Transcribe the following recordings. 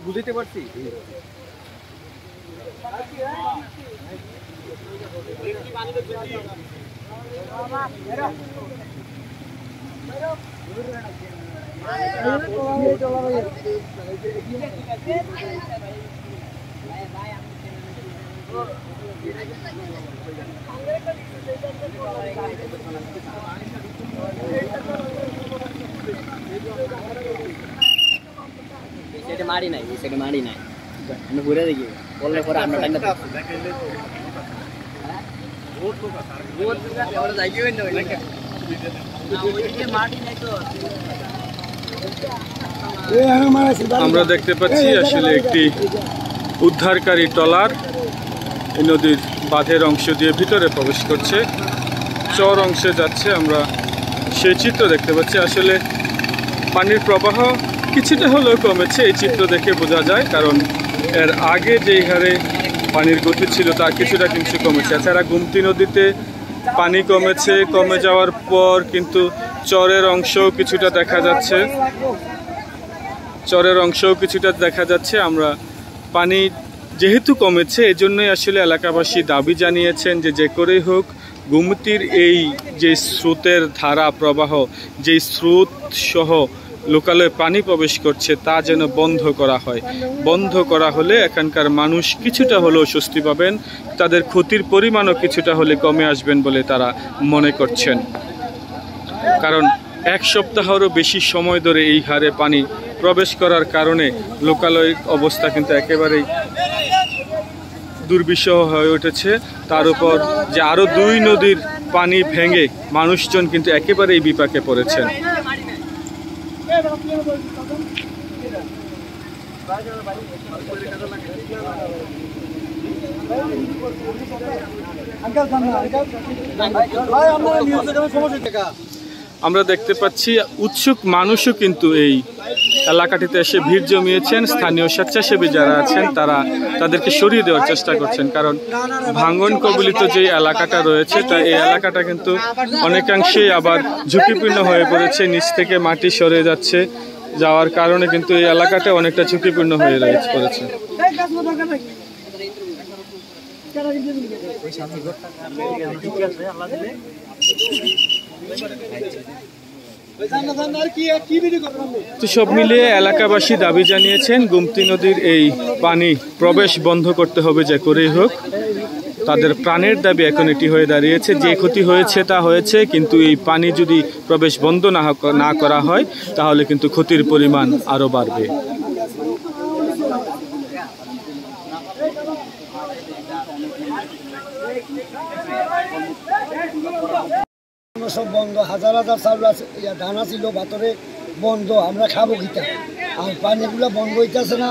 বুঝতে পারছি। মারি নাই সেটা মারি নাই আমি ঘুরে দেখি বললে পরে আমরা টাইম আমরা দেখতে পাচ্ছি আসলে একটি উদ্ধারকারী ট্রলার এই নদীর বাঁধের অংশ দিয়ে ভিতরে প্রবেশ করছে, চর অংশে যাচ্ছে। আমরা সেই চিত্র দেখতে পাচ্ছি। আসলে পানির প্রবাহ কিছুটা হলেও কমেছে, এই চিত্র দেখে বোঝা যায়, কারণ এর আগে যেই হারে পানির গতি ছিল তার কিছুটা কিন্তু কমেছে। এছাড়া গুমতি নদীতে পানি কমেছে, কমে যাওয়ার পর কিন্তু চরের অংশও কিছুটা দেখা যাচ্ছে, আমরা পানি যেহেতু কমেছে এজন্যই আসলে এলাকাবাসী দাবি জানিয়েছেন যে করেই হোক গুমতির এই যে স্রোতের ধারা প্রবাহ, যে স্রোত সহ লোকালয়ে পানি প্রবেশ করছে তা যেন বন্ধ করা হয়। বন্ধ করা হলে এখানকার মানুষ কিছুটা হলেও স্বস্তি পাবেন, তাদের ক্ষতির পরিমাণও কিছুটা হলে কমে আসবেন বলে তারা মনে করছেন। কারণ এক সপ্তাহেরও বেশি সময় ধরে এই হারে পানি প্রবেশ করার কারণে লোকালয়ের অবস্থা কিন্তু একেবারেই দুর্বিষহ হয়ে উঠেছে। তার উপর যে আরও 2 নদীর পানি ভেঙে মানুষজন কিন্তু একেবারেই বিপাকে পড়েছেন। আমরা দেখতে পাচ্ছি উৎসুক মানুষও কিন্তু এই এলাকাটিতে এসে ভিড় জমিয়েছেন। স্থানীয় স্বেচ্ছাসেবী যারা আছেন তারা তাদেরকে সরিয়ে দেওয়ার চেষ্টা করছেন, কারণ ভাঙন কবলিত যে এলাকাটা রয়েছে তা এই এলাকাটা কিন্তু অনেকাংশেই আবার ঝুঁকিপূর্ণ হয়ে পড়েছে। নিচ থেকে মাটি সরে যাওয়ার কারণে কিন্তু এই এলাকাটা অনেকটা ঝুঁকিপূর্ণ হয়ে পড়েছে। তো সব মিলিয়ে এলাকাবাসী দাবি জানিয়েছেন গুমতি নদীর এই পানি প্রবেশ বন্ধ করতে হবে যে করেই হোক। তাদের প্রাণের দাবি এখন এটি হয়ে দাঁড়িয়েছে। যে ক্ষতি হয়েছে তা হয়েছে, কিন্তু এই পানি যদি প্রবেশ বন্ধ না করা হয় তাহলে কিন্তু ক্ষতির পরিমাণ আরও বাড়বে। সব বন্ধ, হাজার হাজার চাউল ধানা ছিল ভাতরে বন্ধ, আমরা খাবো কিটা? আর পানিগুলো বন্ধ হইতেছে না,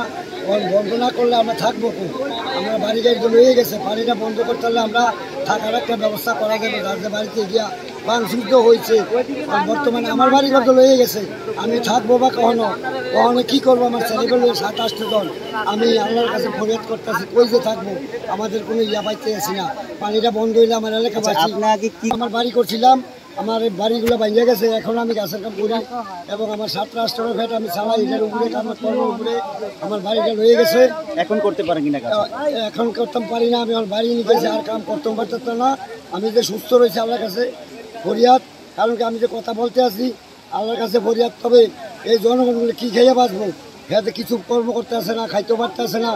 বন্ধ না করলে আমরা থাকবো কো? আমরা বাড়ি গাড়িগুলো হয়ে গেছে, পানিটা বন্ধ করতে হলে আমরা থাকার একটা ব্যবস্থা করা যাবে। রাজ্যে বাড়িতে গিয়া পানশুদ্ধ হয়েছে, বর্তমানে আমার বাড়ি ঘর হয়ে গেছে, আমি থাকবো বা কখনো কি করবো? আমার ছেলেগুলো 7-8 জন, আমি আল্লাহর কাছে ফরিয়াদ করতেছি, কই যে থাকবো? আমাদের কোনো ইয়া পাইতে আসি না। পানিটা বন্ধ হইলে আমার এলাকাবাসী, আমার বাড়ি করছিলাম, আমার বাড়িগুলো ভাঙিয়ে গেছে, এখন আমি গাছের কাম করি এবং আমার 7-8 ফ্যাট আমি চালাই, এটার উপরে কাম করার উপরে আমার বাড়িটা রয়ে গেছে। এখন করতে পারেন কিনা? এখন করতাম পারি না, আমি আমার বাড়ি নিয়ে গেছি, আর কাম করতাম পারতাম না। আমি যে সুস্থ রয়েছি আল্লাহর কাছে ফরিয়াদ, কারণ কি আমি যে কথা বলতে আসি আল্লাহর কাছে ফরিয়াদ। তবে এই জনগণগুলো কী খেয়ে বাঁচবো? খেতে কিছু কর্ম করতে আসে না, খাইতে পারতে আসে না,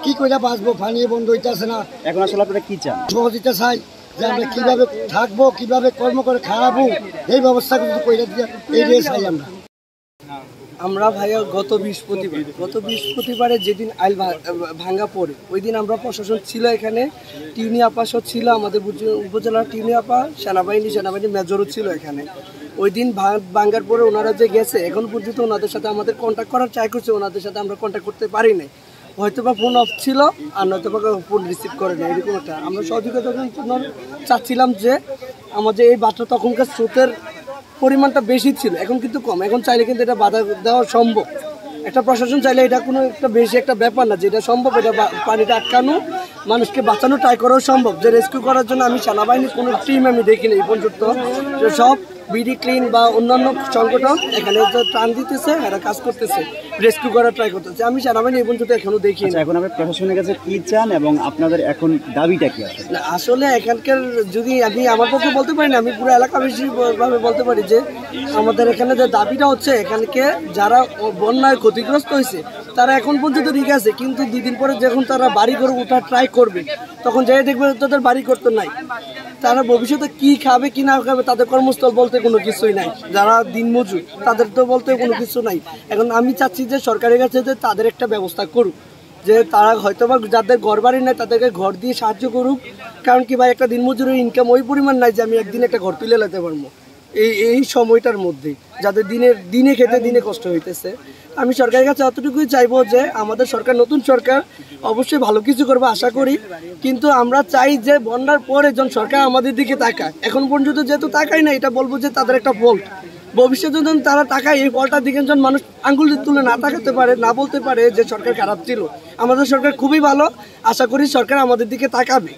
কি করে বাঁচবো? পানি বন্ধ হইতে আসে না। এখন আসলে আপনারা কি চান? সহযোগিতা চাই যে আমরা কীভাবে থাকবো, কীভাবে কর্ম করে খাওয়াবো, এই ব্যবস্থা কিন্তু করে দিয়ে এইটাই চাই আমরা ভাইয়া গত বৃহস্পতিবারে যেদিন আইল ভাঙ্গা পড়ে ওই দিন আমরা প্রশাসন ছিল এখানে, টিউনি আপা সব ছিল, আমাদের উপজেলার টিউনি আপা, সেনাবাহিনী মেজরও ছিল এখানে। ওই দিন ভাঙ্গার পরে ওনারা যে গেছে, এখন পর্যন্ত ওনাদের সাথে আমাদের কন্ট্যাক্ট করার ট্রাই করছে, ওনাদের সাথে আমরা কন্ট্যাক্ট করতে পারি নাই। হয়তো বা ফোন অফ ছিল আর নয়তো বা ফোন রিসিভ করে না, এরকম একটা। আমরা সহযোগিতার জন্য চাচ্ছিলাম যে আমাদের এই বাচ্চা তখনকার স্রোতের পরিমাণটা বেশি ছিল, এখন কিন্তু কম। এখন চাইলে কিন্তু এটা বাধা দেওয়া সম্ভব, একটা প্রশাসন চাইলে এটা কোনো একটা বেশি একটা ব্যাপার না, যেটা সম্ভব এটা পানিটা আটকানো, মানুষকে বাঁচানো ট্রাই করাও সম্ভব। যে রেস্কিউ করার জন্য আমি সেনাবাহিনীর কোনো টিম আমি দেখিনি এই পর্যন্ত, সব বিডি ক্লিন বা অন্যান্য সংগঠন এখানে যে ত্রাণ দিতেছে, এরা কাজ করতেছে, রেস্কিউ করার ট্রাই করতেছে। আমি সেনাবাহিনী এই পর্যন্ত এখনো দেখি না। এখন আপনি প্রশাসনের কাছে কি চান এবং আপনাদের এখন দাবিটা কি আসলে? আসলে এখানকার যদি আমি আমার পক্ষে বলতে পারি না, আমি পুরো এলাকাবাসী ভাবে বলতে পারি যে আমাদের এখানে যে দাবিটা হচ্ছে, এখানকে যারা বন্যায় ক্ষতিগ্রস্ত হয়েছে তারা এখন পর্যন্ত ঠিক আছে, কিন্তু 2 দিন পরে যখন তারা বাড়ি করে ওঠার ট্রাই করবে তখন যাই দেখবে তাদের বাড়ি করতে নাই। তারা ভবিষ্যতে কি খাবে কি না খাবে তাদের কর্মস্থল বলতে কোনো কিছুই নাই। যারা দিনমজুর তাদের তো বলতে কোনো কিছু নাই। এখন আমি চাচ্ছি যে সরকারের কাছে যে তাদের একটা ব্যবস্থা করুক, যে তারা হয়তো বা যাদের ঘর বাড়ি নেই তাদেরকে ঘর দিয়ে সাহায্য করুক। কারণ কি ভাই, একটা দিনমজুরের ইনকাম ওই পরিমাণ নাই যে আমি একদিন একটা ঘর তুলে নিতে পারবো এই সময়টার মধ্যে, যাদের দিনে খেতে দিনে কষ্ট হইতেছে। আমি সরকারের কাছে অতটুকুই চাইবো যে আমাদের সরকার, নতুন সরকার অবশ্যই ভালো কিছু করবে আশা করি, কিন্তু আমরা চাই যে বন্যার পরে যখন সরকার আমাদের দিকে তাকায়, এখন পর্যন্ত যেহেতু তাকায় না, এটা বলবো যে তাদের একটা ফল্ট। ভবিষ্যতে যখন তারা তাকায়, এই ফলটার দিকে যখন মানুষ আঙ্গুল তুলে না তাকাতে পারে, না বলতে পারে যে সরকার খারাপ ছিল, আমাদের সরকার খুবই ভালো। আশা করি সরকার আমাদের দিকে তাকাবে।